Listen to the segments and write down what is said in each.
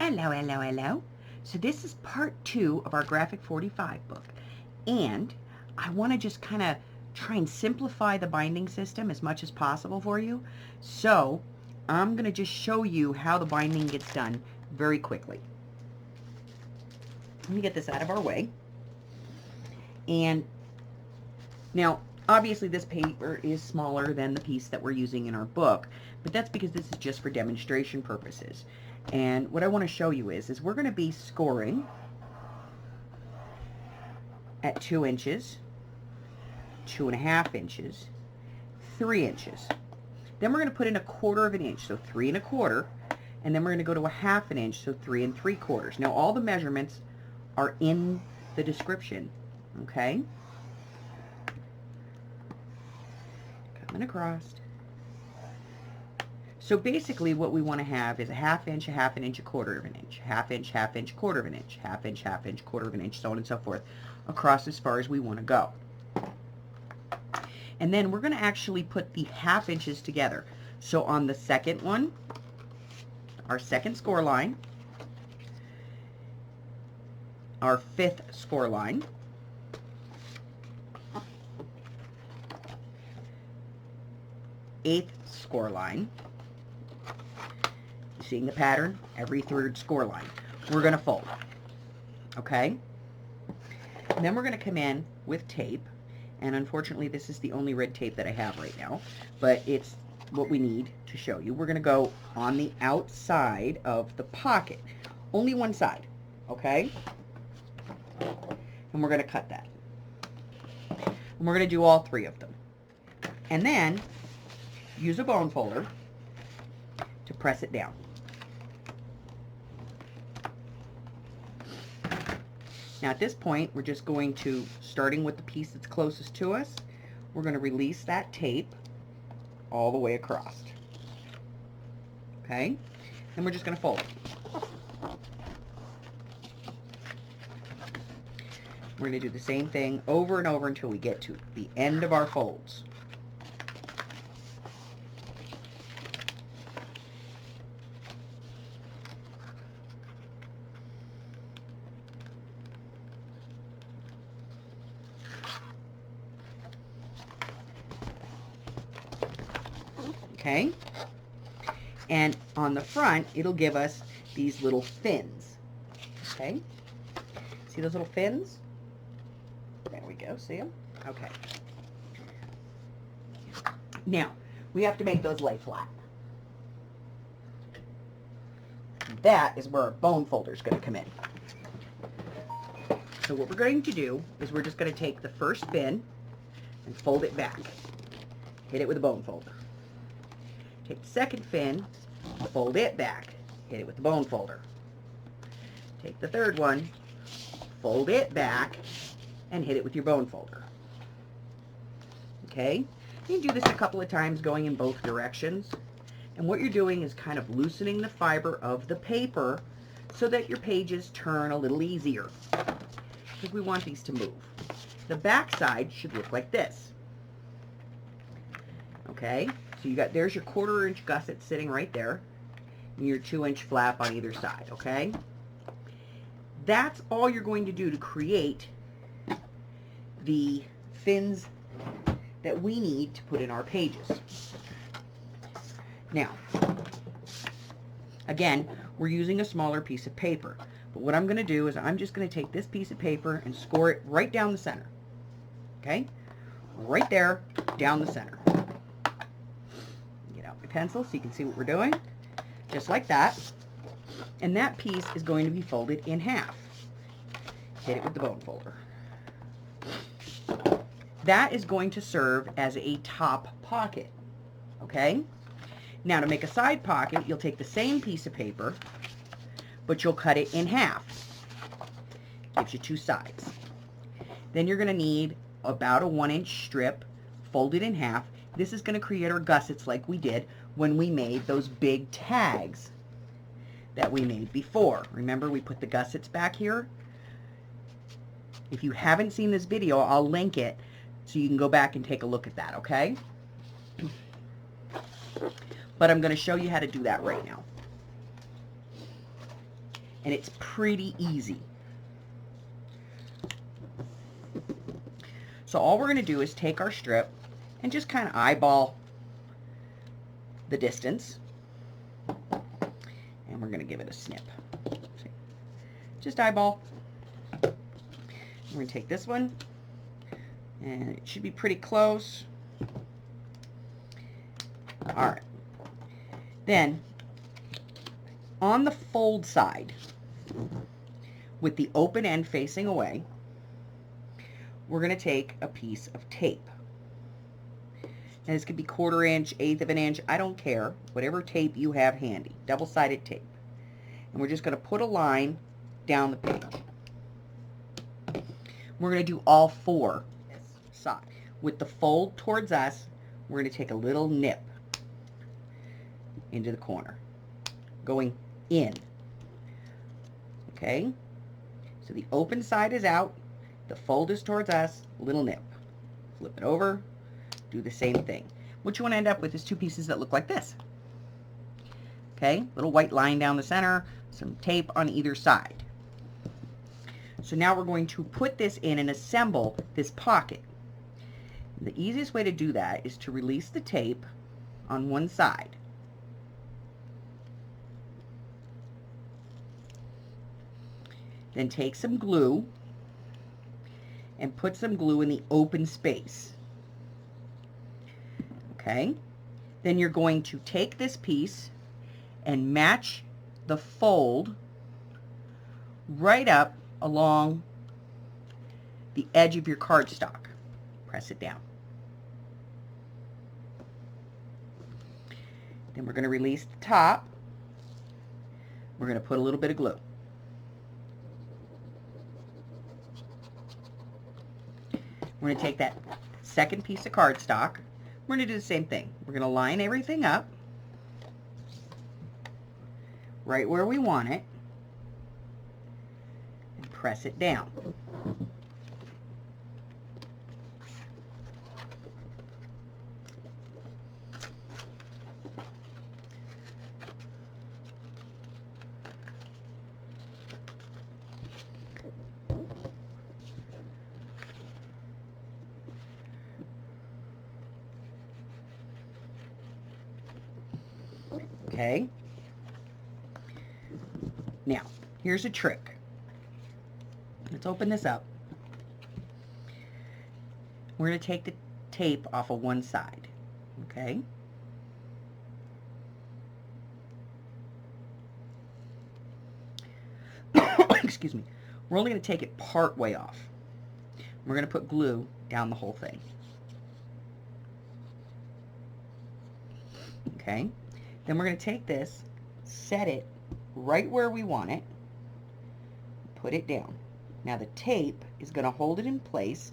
Hello, hello, hello. So this is part 2 of our Graphic 45 book. And I want to just kind of try and simplify the binding system as much as possible for you. So I'm going to just show you how the binding gets done very quickly. Let me get this out of our way. And now, obviously this paper is smaller than the piece that we're using in our book, but that's because this is just for demonstration purposes. And what I want to show you is we're going to be scoring at 2 inches, 2.5 inches, 3 inches. Then we're going to put in 1/4 of an inch, so 3 1/4, and then we're going to go to 1/2 an inch, so 3 3/4. Now all the measurements are in the description, okay? Coming across. So basically what we want to have is 1/2 inch, 1/2 an inch, 1/4 of an inch, 1/2 inch, 1/2 inch, 1/4 of an inch, 1/2 inch, 1/2 inch, 1/4 of an inch, so on and so forth, across as far as we want to go. And then we're going to actually put the 1/2 inches together. So on the second one, our second score line, our 5th score line, eighth score line. You seeing the pattern? Every 3rd score line. We're going to fold. Okay? And then we're going to come in with tape. And unfortunately, this is the only red tape that I have right now. But it's what we need to show you. We're going to go on the outside of the pocket. Only one side. Okay? And we're going to cut that. And we're going to do all 3 of them. And then use a bone folder to press it down. Now at this point, we're just going to, starting with the piece that's closest to us, we're going to release that tape all the way across. Okay? Then we're just going to fold it. We're going to do the same thing over and over until we get to the end of our folds. Okay? And on the front, it'll give us these little fins. Okay? See those little fins? There we go. See them? Okay. Now, we have to make those lay flat. That is where our bone folder is going to come in. So what we're going to do is we're just going to take the first fin and fold it back. Hit it with a bone folder. Take the second fin, fold it back, hit it with the bone folder. Take the third one, fold it back, and hit it with your bone folder. Okay? You can do this a couple of times going in both directions. And what you're doing is kind of loosening the fiber of the paper so that your pages turn a little easier. Because we want these to move. The back side should look like this. Okay? So you got, there's your 1/4 inch gusset sitting right there, and your 2 inch flap on either side, okay? That's all you're going to do to create the fins that we need to put in our pages. Now, again, we're using a smaller piece of paper, but what I'm going to do is I'm just going to take this piece of paper and score it right down the center, okay? Right there, down the center. Pencil so you can see what we're doing, just like that, and that piece is going to be folded in half. Hit it with the bone folder. That is going to serve as a top pocket. Okay? Now to make a side pocket, you'll take the same piece of paper, but you'll cut it in half. Gives you 2 sides. Then you're going to need about a 1 inch strip folded in half. This is going to create our gussets like we did when we made those big tags that we made before. Remember, we put the gussets back here? If you haven't seen this video, I'll link it so you can go back and take a look at that, okay? But I'm going to show you how to do that right now. and it's pretty easy. So all we're going to do is take our strip and just kind of eyeball the distance. And we're going to give it a snip. Just eyeball. We're going to take this one, and it should be pretty close. All right. Then, on the fold side, with the open end facing away, we're going to take a piece of tape. And this could be 1/4 inch, 1/8 of an inch, I don't care. Whatever tape you have handy, double-sided tape. And we're just going to put a line down the page. We're going to do all 4 sides. With the fold towards us, we're going to take a little nip into the corner, going in. Okay? So the open side is out, the fold is towards us, little nip. Flip it over, do the same thing. What you want to end up with is 2 pieces that look like this. Okay? Little white line down the center, some tape on either side. So now we're going to put this in and assemble this pocket. The easiest way to do that is to release the tape on one side. Then take some glue and put some glue in the open space. Okay? Then you're going to take this piece and match the fold right up along the edge of your cardstock. Press it down. Then we're going to release the top. We're going to put a little bit of glue. We're going to take that second piece of cardstock. We're going to do the same thing. We're going to line everything up right where we want it and press it down. Okay. Now, here's a trick. Let's open this up. We're going to take the tape off of one side. Okay. Excuse me. We're only going to take it part way off. We're going to put glue down the whole thing. Okay. Then we're going to take this, set it right where we want it, put it down. Now the tape is going to hold it in place,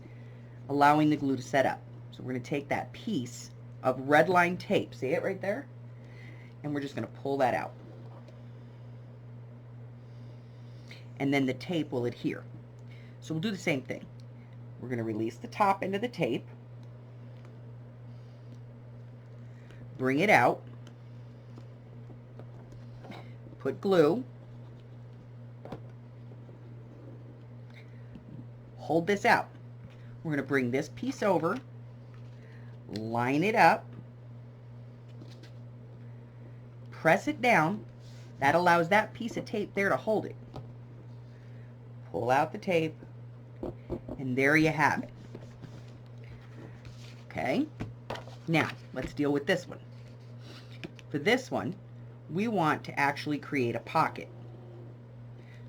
allowing the glue to set up. So we're going to take that piece of red line tape, see it right there? And we're just going to pull that out. And then the tape will adhere. So we'll do the same thing. We're going to release the top end of the tape, bring it out, put glue, hold this out. We're going to bring this piece over, line it up, press it down. That allows that piece of tape there to hold it. Pull out the tape, and there you have it. Okay, now let's deal with this one. For this one, we want to actually create a pocket.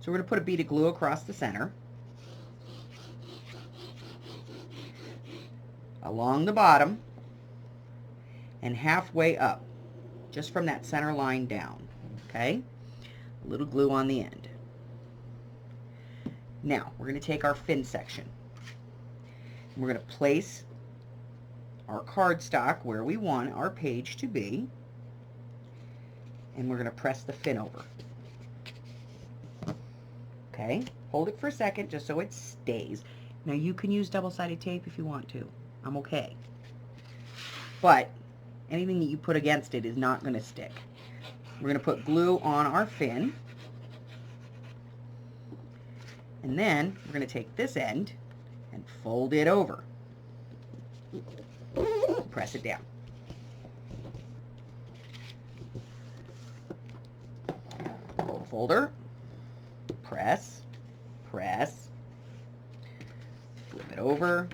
So we're going to put a bead of glue across the center, along the bottom, and halfway up, just from that center line down. Okay? A little glue on the end. Now, we're going to take our fin section. We're going to place our cardstock where we want our page to be, and we're going to press the fin over. Okay, hold it for a second just so it stays. Now you can use double-sided tape if you want to. I'm okay. But anything that you put against it is not going to stick. We're going to put glue on our fin. And then we're going to take this end and fold it over. Press it down. Fold folder. Press. Press. Flip it over.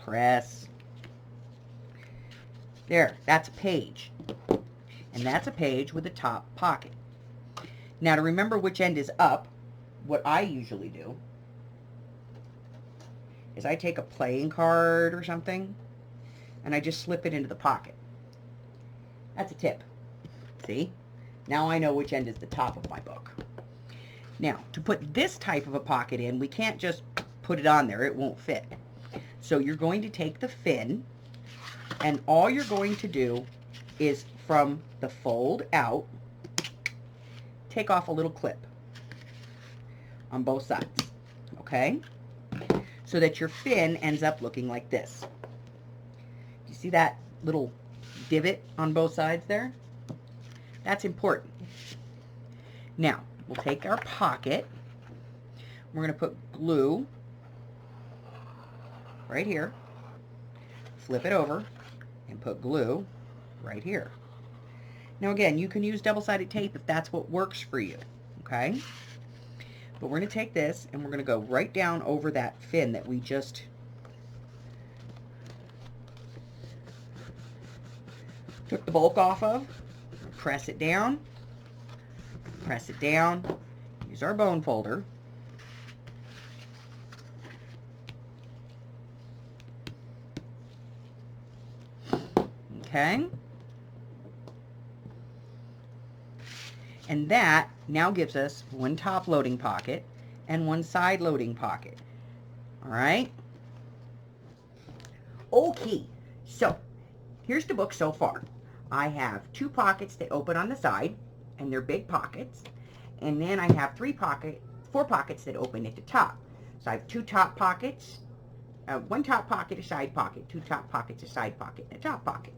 Press. There, that's a page. And that's a page with a top pocket. Now to remember which end is up, what I usually do is I take a playing card or something and I just slip it into the pocket. That's a tip. See? Now I know which end is the top of my book. Now, to put this type of a pocket in, we can't just put it on there. It won't fit. So you're going to take the fin, and all you're going to do is from the fold out, take off a little clip on both sides, okay? So that your fin ends up looking like this. You see that little divot on both sides there? That's important. Now, we'll take our pocket. We're going to put glue right here. Flip it over and put glue right here. Now again, you can use double-sided tape if that's what works for you, okay? But we're going to take this and we're going to go right down over that fin that we just took the bulk off of. Press it down. Press it down. Use our bone folder. Okay. And that now gives us one top loading pocket and one side loading pocket. All right. Okay. So here's the book so far. I have 2 pockets that open on the side, and they're big pockets. And then I have 4 pockets that open at the top. So I have 2 top pockets, 1 top pocket, a side pocket, 2 top pockets, a side pocket, and a top pocket.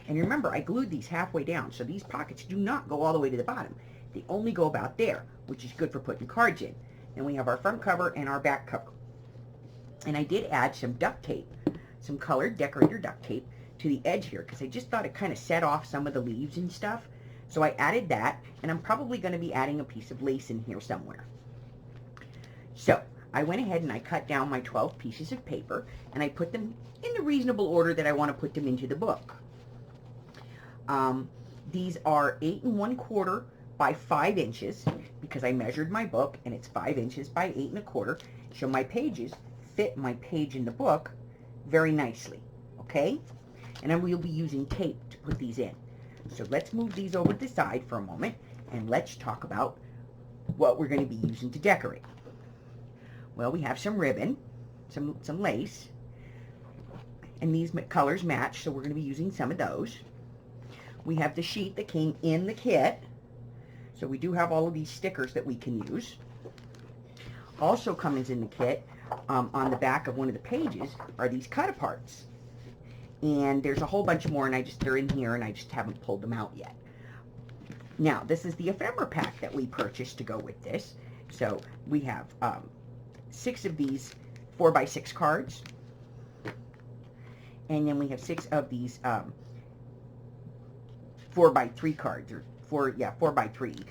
And remember, I glued these halfway down, so these pockets do not go all the way to the bottom. They only go about there, which is good for putting cards in. And we have our front cover and our back cover. And I did add some duct tape, some colored decorator duct tape, to the edge here, because I just thought it kind of set off some of the leaves and stuff. So I added that, and I'm probably going to be adding a piece of lace in here somewhere. So I went ahead and I cut down my 12 pieces of paper, and I put them in the reasonable order that I want to put them into the book. These are 8 1/4 by 5 inches, because I measured my book, and it's 5 inches by 8 1/4. So my pages fit my page in the book very nicely, okay? And then we'll be using tape to put these in. So let's move these over to the side for a moment, and let's talk about what we're going to be using to decorate. Well, we have some ribbon, some lace, and these colors match, so we're going to be using some of those. We have the sheet that came in the kit, so we do have all of these stickers that we can use. Also comes in the kit, on the back of one of the pages, are these cut-aparts. And there's a whole bunch more, and they're in here, and I just haven't pulled them out yet. Now, this is the ephemera pack that we purchased to go with this. So we have 6 of these 4x6 cards, and then we have 6 of these 4x3 cards, or 4x3.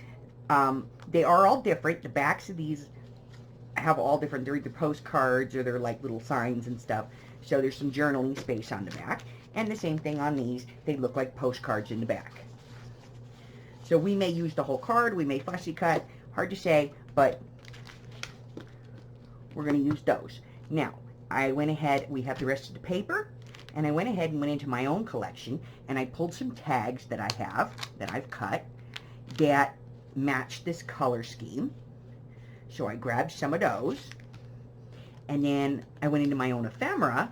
They are all different. The backs of these have all different. They're either postcards or they're like little signs and stuff. So there's some journaling space on the back. And the same thing on these. They look like postcards in the back. So we may use the whole card. We may fussy cut. Hard to say, but we're going to use those. Now, I went ahead. We have the rest of the paper. And I went ahead and went into my own collection. And I pulled some tags that I have, that I've cut, that match this color scheme. So I grabbed some of those. And then I went into my own ephemera,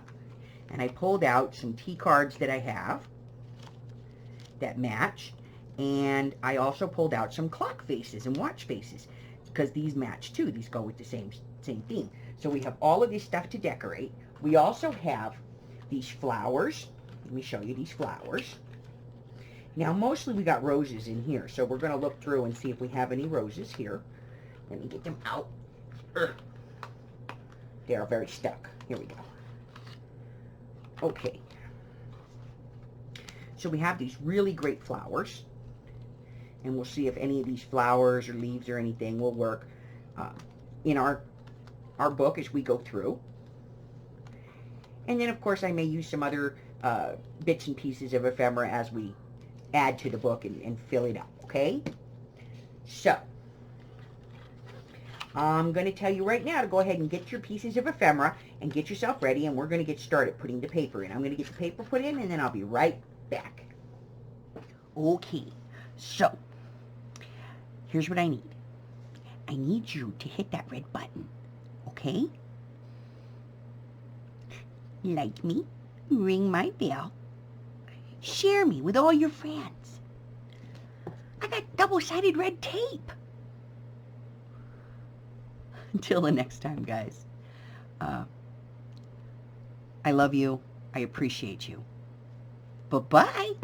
and I pulled out some tea cards that I have that match. And I also pulled out some clock faces and watch faces, because these match too. These go with the same theme. So we have all of this stuff to decorate. We also have these flowers. Let me show you these flowers. Now, mostly we got roses in here, so we're going to look through and see if we have any roses here. Let me get them out. They're very stuck. Here we go. Okay. So we have these really great flowers. And we'll see if any of these flowers or leaves or anything will work in our book as we go through. And then, of course, I may use some other bits and pieces of ephemera as we add to the book and fill it up, okay? So, I'm going to tell you right now to go ahead and get your pieces of ephemera and get yourself ready, and we're going to get started putting the paper in. I'm going to get the paper put in, and then I'll be right back. Okay, so, here's what I need. I need you to hit that red button, okay? Like me, ring my bell, share me with all your friends. I got double-sided red tape. Until the next time, guys. I love you. I appreciate you. Bye-bye.